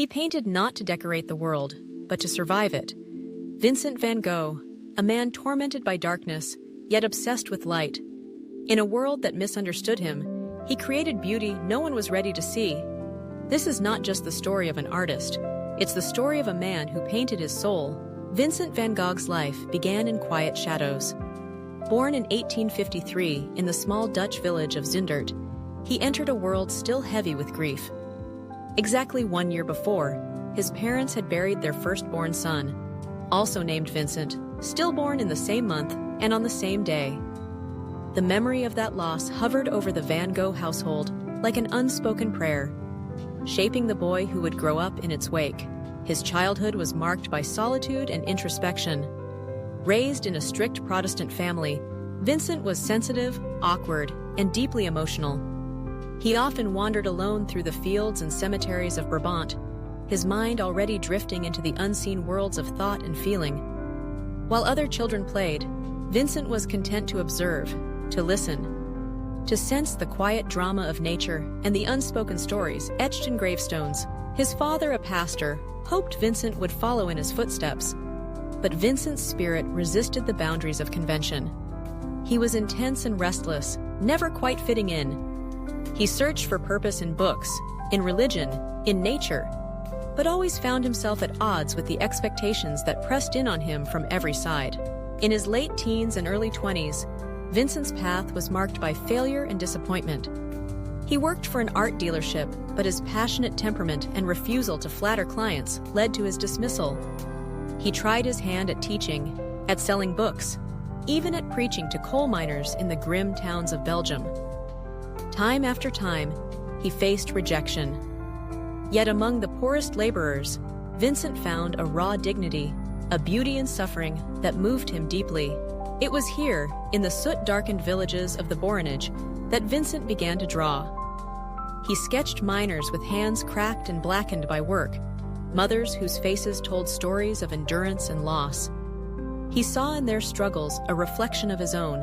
He painted not to decorate the world, but to survive it. Vincent van Gogh, a man tormented by darkness, yet obsessed with light. In a world that misunderstood him, he created beauty no one was ready to see. This is not just the story of an artist, it's the story of a man who painted his soul. Vincent van Gogh's life began in quiet shadows. Born in 1853 in the small Dutch village of Zundert, he entered a world still heavy with grief. Exactly 1 year before, his parents had buried their firstborn son, also named Vincent, stillborn in the same month and on the same day. The memory of that loss hovered over the Van Gogh household like an unspoken prayer, shaping the boy who would grow up in its wake. His childhood was marked by solitude and introspection. Raised in a strict Protestant family, Vincent was sensitive, awkward, and deeply emotional. He often wandered alone through the fields and cemeteries of Brabant, his mind already drifting into the unseen worlds of thought and feeling. While other children played, Vincent was content to observe, to listen, to sense the quiet drama of nature and the unspoken stories etched in gravestones. His father, a pastor, hoped Vincent would follow in his footsteps, but Vincent's spirit resisted the boundaries of convention. He was intense and restless, never quite fitting in. He searched for purpose in books, in religion, in nature, but always found himself at odds with the expectations that pressed in on him from every side. In his late teens and early 20s, Vincent's path was marked by failure and disappointment. He worked for an art dealership, but his passionate temperament and refusal to flatter clients led to his dismissal. He tried his hand at teaching, at selling books, even at preaching to coal miners in the grim towns of Belgium. Time after time, he faced rejection. Yet among the poorest laborers, Vincent found a raw dignity, a beauty in suffering that moved him deeply. It was here, in the soot-darkened villages of the Borinage, that Vincent began to draw. He sketched miners with hands cracked and blackened by work, mothers whose faces told stories of endurance and loss. He saw in their struggles a reflection of his own.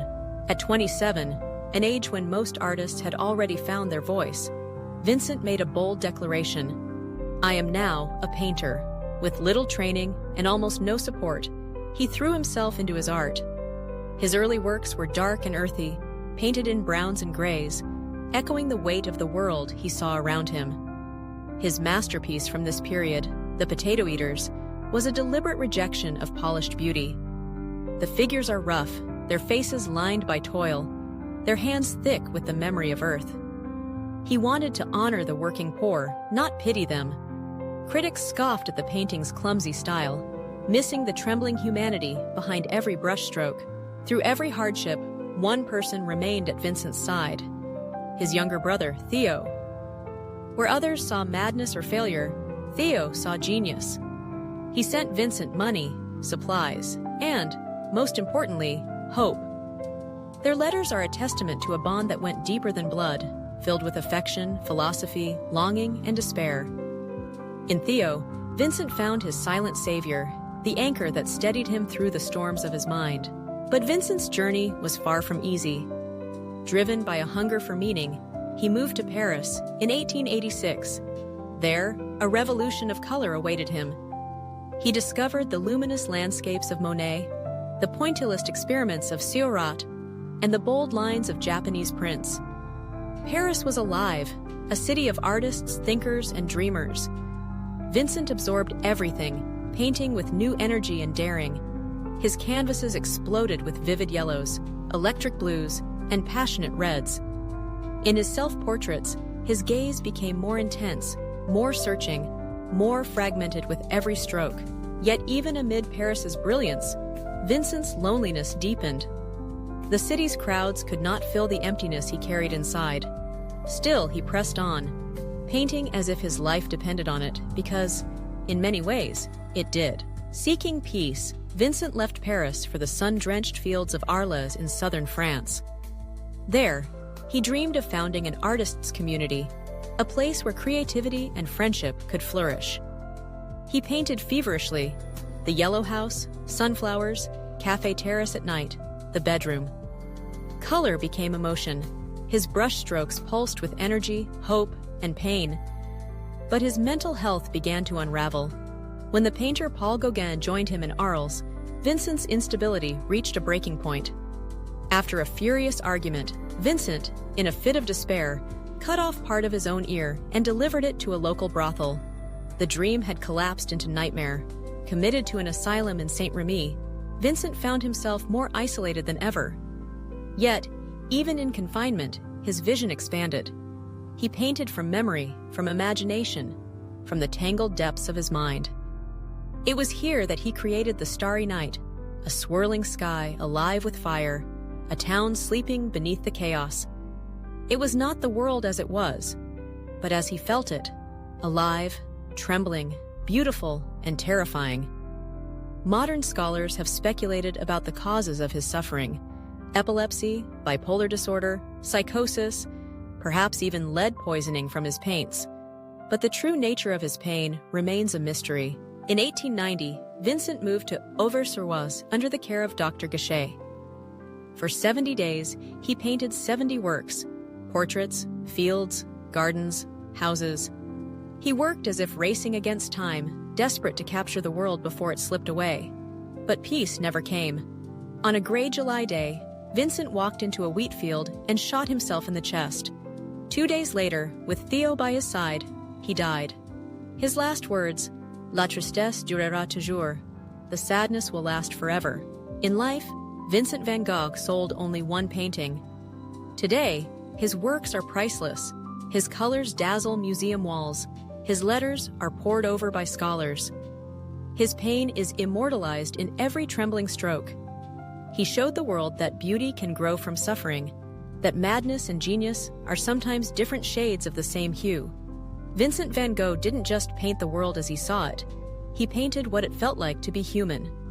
At 27, an age when most artists had already found their voice, Vincent made a bold declaration. I am now a painter. With little training and almost no support, he threw himself into his art. His early works were dark and earthy, painted in browns and grays, echoing the weight of the world he saw around him. His masterpiece from this period, The Potato Eaters, was a deliberate rejection of polished beauty. The figures are rough, their faces lined by toil, their hands thick with the memory of earth. He wanted to honor the working poor, not pity them. Critics scoffed at the painting's clumsy style, missing the trembling humanity behind every brushstroke. Through every hardship, one person remained at Vincent's side, his younger brother, Theo. Where others saw madness or failure, Theo saw genius. He sent Vincent money, supplies, and, most importantly, hope. Their letters are a testament to a bond that went deeper than blood, filled with affection, philosophy, longing, and despair. In Theo, Vincent found his silent savior, the anchor that steadied him through the storms of his mind. But Vincent's journey was far from easy. Driven by a hunger for meaning, he moved to Paris in 1886. There, a revolution of color awaited him. He discovered the luminous landscapes of Monet, the pointillist experiments of Seurat, and the bold lines of Japanese prints. Paris was alive, a city of artists, thinkers, and dreamers. Vincent absorbed everything, painting with new energy and daring. His canvases exploded with vivid yellows, electric blues, and passionate reds. In his self-portraits, his gaze became more intense, more searching, more fragmented with every stroke. Yet even amid Paris's brilliance, Vincent's loneliness deepened. The city's crowds could not fill the emptiness he carried inside. Still, he pressed on, painting as if his life depended on it, because, in many ways, it did. Seeking peace, Vincent left Paris for the sun-drenched fields of Arles in southern France. There, he dreamed of founding an artists' community, a place where creativity and friendship could flourish. He painted feverishly: the yellow house, sunflowers, cafe terrace at night, the bedroom. Color became emotion. His brushstrokes pulsed with energy, hope, and pain. But his mental health began to unravel. When the painter Paul Gauguin joined him in Arles, Vincent's instability reached a breaking point. After a furious argument, Vincent, in a fit of despair, cut off part of his own ear and delivered it to a local brothel. The dream had collapsed into nightmare. Committed to an asylum in Saint-Remy, Vincent found himself more isolated than ever. Yet, even in confinement, his vision expanded. He painted from memory, from imagination, from the tangled depths of his mind. It was here that he created the Starry Night, a swirling sky alive with fire, a town sleeping beneath the chaos. It was not the world as it was, but as he felt it, alive, trembling, beautiful, and terrifying. Modern scholars have speculated about the causes of his suffering: epilepsy, bipolar disorder, psychosis, perhaps even lead poisoning from his paints. But the true nature of his pain remains a mystery. In 1890, Vincent moved to Auvers-sur-Oise under the care of Dr. Gachet. For 70 days, he painted 70 works: portraits, fields, gardens, houses. He worked as if racing against time, desperate to capture the world before it slipped away. But peace never came. On a gray July day, Vincent walked into a wheatfield and shot himself in the chest. 2 days later, with Theo by his side, he died. His last words, "La tristesse durera toujours," the sadness will last forever. In life, Vincent van Gogh sold only one painting. Today, his works are priceless. His colors dazzle museum walls. His letters are pored over by scholars. His pain is immortalized in every trembling stroke. He showed the world that beauty can grow from suffering, that madness and genius are sometimes different shades of the same hue. Vincent van Gogh didn't just paint the world as he saw it. He painted what it felt like to be human.